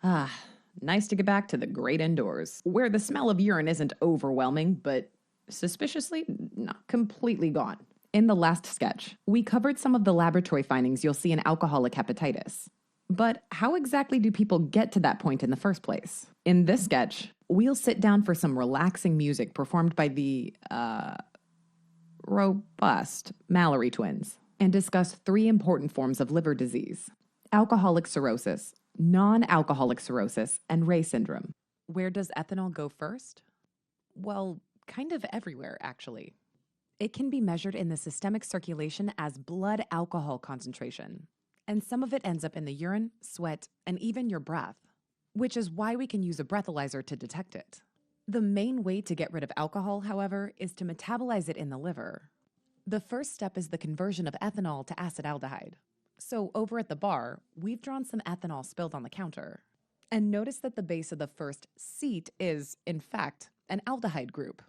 Ah, nice to get back to the great indoors, where the smell of urine isn't overwhelming, but suspiciously not completely gone. In the last sketch, we covered some of the laboratory findings you'll see in alcoholic hepatitis. But how exactly do people get to that point in the first place? In this sketch, we'll sit down for some relaxing music performed by the, robust Mallory twins and discuss three important forms of liver disease: alcoholic cirrhosis, non alcoholic cirrhosis, and Ray syndrome. Where does ethanol go first? Well, kind of everywhere, actually. It can be measured in the systemic circulation as blood alcohol concentration, and some of it ends up in the urine, sweat, and even your breath, which is why we can use a breathalyzer to detect it. The main way to get rid of alcohol, however, is to metabolize it in the liver. The first step is the conversion of ethanol to acetaldehyde. So over at the bar, we've drawn some ethanol spilled on the counter. And notice that the base of the first seat is, in fact, an aldehyde group.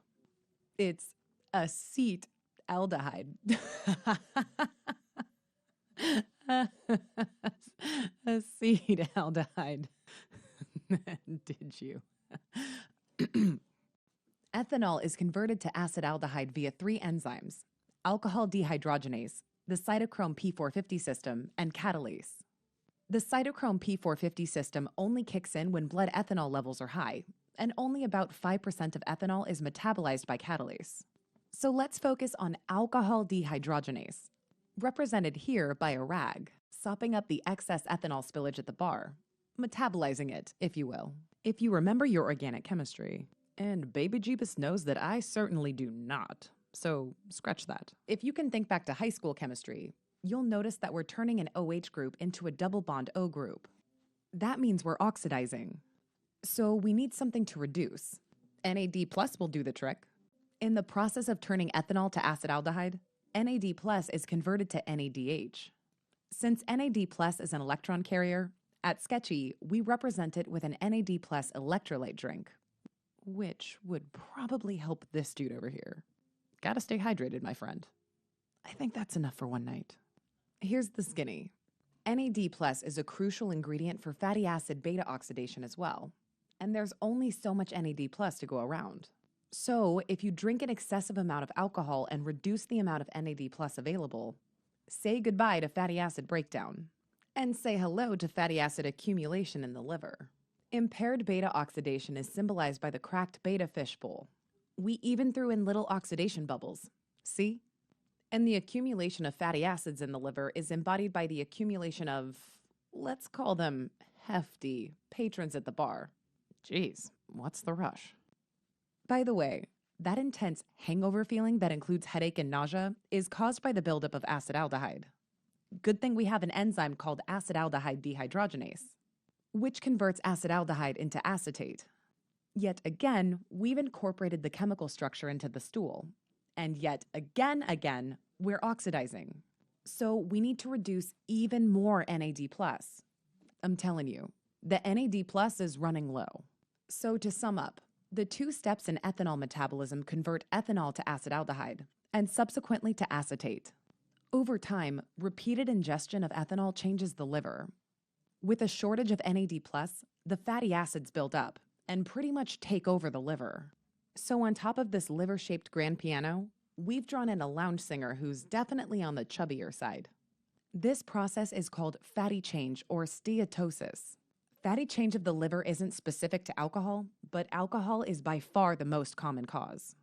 It's acetaldehyde. Acetaldehyde. Did you? Ethanol is converted to acetaldehyde via three enzymes: alcohol dehydrogenase, the cytochrome P450 system, and catalase. The cytochrome P450 system only kicks in when blood ethanol levels are high, and only about 5% of ethanol is metabolized by catalase. So let's focus on alcohol dehydrogenase, represented here by a rag, sopping up the excess ethanol spillage at the bar, metabolizing it, if you will. If you remember your organic chemistry, and Baby Jeebus knows that I certainly do not, so scratch that. If you can think back to high school chemistry, you'll notice that we're turning an OH group into a double bond O group. That means we're oxidizing. So we need something to reduce. NAD+ will do the trick. In the process of turning ethanol to acetaldehyde, NAD+ is converted to NADH. Since NAD+ is an electron carrier, at Sketchy, we represent it with an NAD+ electrolyte drink, which would probably help this dude over here. Gotta stay hydrated, my friend. I think that's enough for one night. Here's the skinny. NAD+ is a crucial ingredient for fatty acid beta oxidation as well, and there's only so much NAD+ to go around. So if you drink an excessive amount of alcohol and reduce the amount of NAD+ available, say goodbye to fatty acid breakdown, and say hello to fatty acid accumulation in the liver. Impaired beta oxidation is symbolized by the cracked beta fishbowl. We even threw in little oxidation bubbles. See? And the accumulation of fatty acids in the liver is embodied by the accumulation of, let's call them hefty, patrons at the bar. Geez, what's the rush? By the way, that intense hangover feeling that includes headache and nausea is caused by the buildup of acetaldehyde. Good thing we have an enzyme called acetaldehyde dehydrogenase, which converts acetaldehyde into acetate. Yet again, we've incorporated the chemical structure into the stool. And yet again, we're oxidizing. So we need to reduce even more NAD+. I'm telling you, the NAD+ is running low. So to sum up, the two steps in ethanol metabolism convert ethanol to acetaldehyde and subsequently to acetate. Over time, repeated ingestion of ethanol changes the liver. With a shortage of NAD+, the fatty acids build up and pretty much take over the liver. So on top of this liver-shaped grand piano, we've drawn in a lounge singer who's definitely on the chubbier side. This process is called fatty change or steatosis. Fatty change of the liver isn't specific to alcohol, but alcohol is by far the most common cause.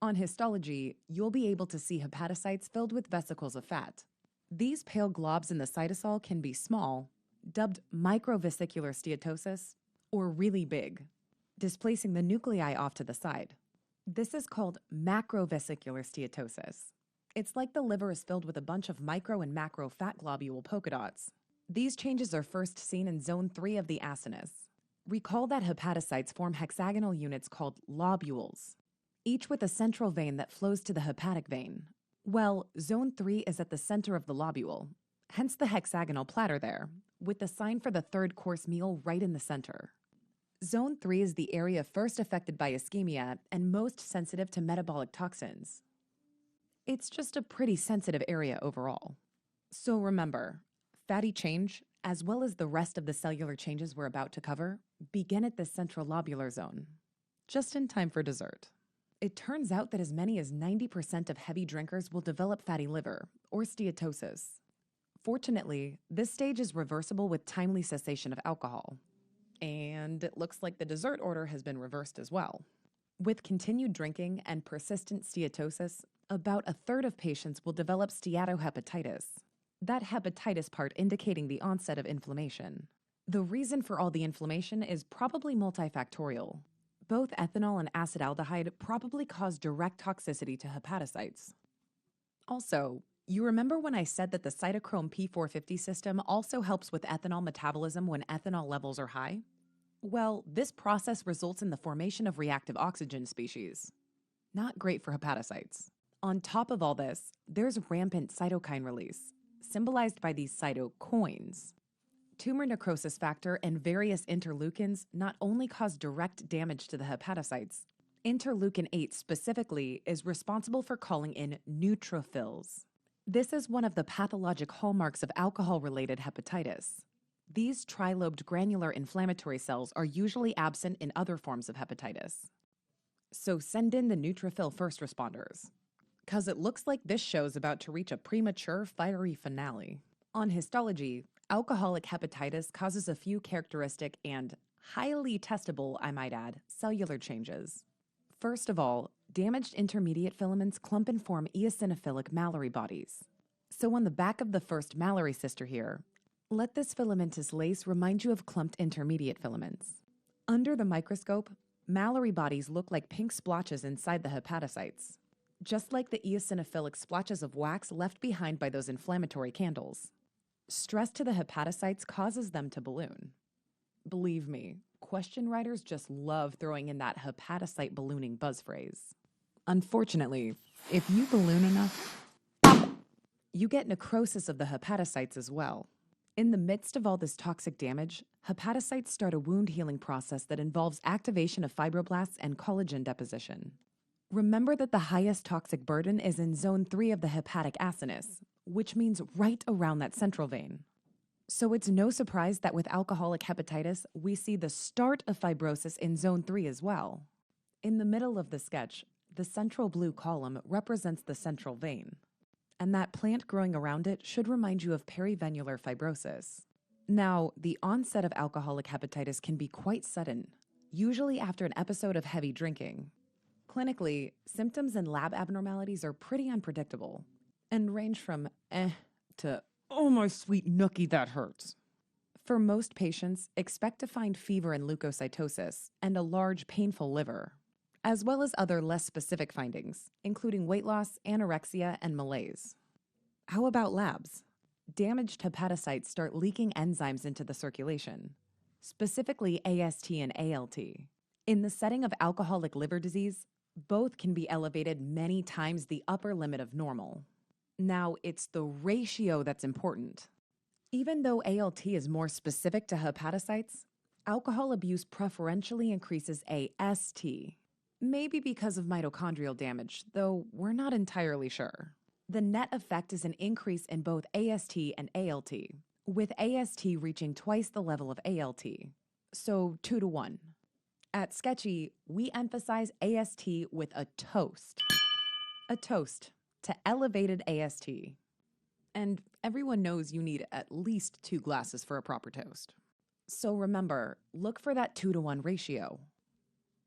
On histology, you'll be able to see hepatocytes filled with vesicles of fat. These pale globs in the cytosol can be small, dubbed microvesicular steatosis, or really big, displacing the nuclei off to the side. This is called macrovesicular steatosis. It's like the liver is filled with a bunch of micro and macro fat globule polka dots. These changes are first seen in zone 3 of the acinus. Recall that hepatocytes form hexagonal units called lobules, each with a central vein that flows to the hepatic vein. Well, zone 3 is at the center of the lobule, hence the hexagonal platter there, with the sign for the third course meal right in the center. Zone 3 is the area first affected by ischemia and most sensitive to metabolic toxins. It's just a pretty sensitive area overall. So remember, fatty change, as well as the rest of the cellular changes we're about to cover, begin at the central lobular zone, just in time for dessert. It turns out that as many as 90% of heavy drinkers will develop fatty liver, or steatosis. Fortunately, this stage is reversible with timely cessation of alcohol. And it looks like the dessert order has been reversed as well. With continued drinking and persistent steatosis, about a third of patients will develop steatohepatitis, that hepatitis part indicating the onset of inflammation. The reason for all the inflammation is probably multifactorial. Both ethanol and acetaldehyde probably cause direct toxicity to hepatocytes. Also, you remember when I said that the cytochrome P450 system also helps with ethanol metabolism when ethanol levels are high? Well, this process results in the formation of reactive oxygen species. Not great for hepatocytes. On top of all this, there's rampant cytokine release, symbolized by these cytocoins. Tumor necrosis factor and various interleukins not only cause direct damage to the hepatocytes, interleukin 8 specifically is responsible for calling in neutrophils. This is one of the pathologic hallmarks of alcohol-related hepatitis. These trilobed granular inflammatory cells are usually absent in other forms of hepatitis. So send in the neutrophil first responders, because it looks like this show's about to reach a premature, fiery finale. On histology, alcoholic hepatitis causes a few characteristic and highly testable, I might add, cellular changes. First of all, damaged intermediate filaments clump and form eosinophilic Mallory bodies. So on the back of the first Mallory sister here, let this filamentous lace remind you of clumped intermediate filaments. Under the microscope, Mallory bodies look like pink splotches inside the hepatocytes, just like the eosinophilic splotches of wax left behind by those inflammatory candles. Stress to the hepatocytes causes them to balloon. Believe me, question writers just love throwing in that hepatocyte ballooning buzz phrase. Unfortunately, if you balloon enough, you get necrosis of the hepatocytes as well. In the midst of all this toxic damage, hepatocytes start a wound healing process that involves activation of fibroblasts and collagen deposition. Remember that the highest toxic burden is in zone 3 of the hepatic acinus, which means right around that central vein. So it's no surprise that with alcoholic hepatitis, we see the start of fibrosis in zone 3 as well. In the middle of the sketch, the central blue column represents the central vein, and that plant growing around it should remind you of perivenular fibrosis. Now, the onset of alcoholic hepatitis can be quite sudden, usually after an episode of heavy drinking. Clinically, symptoms and lab abnormalities are pretty unpredictable and range from to oh my sweet nookie, that hurts. For most patients, expect to find fever and leukocytosis and a large painful liver, as well as other less specific findings, including weight loss, anorexia, and malaise. How about labs? Damaged hepatocytes start leaking enzymes into the circulation, specifically AST and ALT. In the setting of alcoholic liver disease, both can be elevated many times the upper limit of normal. Now, it's the ratio that's important. Even though ALT is more specific to hepatocytes, alcohol abuse preferentially increases AST, maybe because of mitochondrial damage, though we're not entirely sure. The net effect is an increase in both AST and ALT, with AST reaching twice the level of ALT, so 2 to 1. At Sketchy, we emphasize AST with a toast. A toast to elevated AST. And everyone knows you need at least 2 glasses for a proper toast. So remember, look for that 2 to 1 ratio.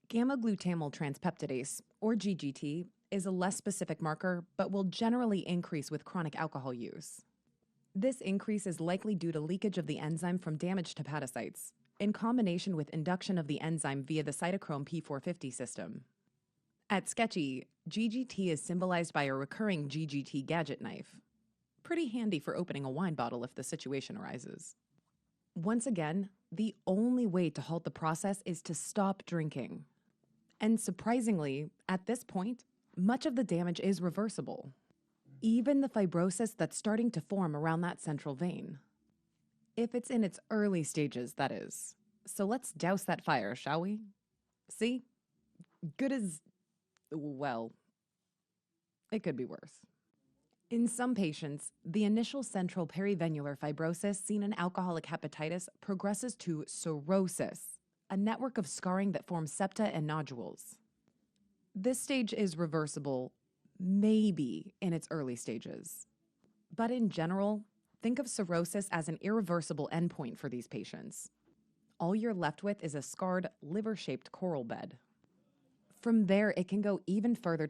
Gamma-glutamyl transpeptidase, or GGT, is a less specific marker, but will generally increase with chronic alcohol use. This increase is likely due to leakage of the enzyme from damaged hepatocytes, in combination with induction of the enzyme via the cytochrome P450 system. At Sketchy, GGT is symbolized by a recurring GGT gadget knife. Pretty handy for opening a wine bottle if the situation arises. Once again, the only way to halt the process is to stop drinking. And surprisingly, at this point, much of the damage is reversible. Even the fibrosis that's starting to form around that central vein. If it's in its early stages, that is. So let's douse that fire, shall we? See? Good as... well, it could be worse. In some patients, the initial central perivenular fibrosis seen in alcoholic hepatitis progresses to cirrhosis, a network of scarring that forms septa and nodules. This stage is reversible, maybe in its early stages. But in general, think of cirrhosis as an irreversible endpoint for these patients. All you're left with is a scarred, liver-shaped coral bed. From there, it can go even further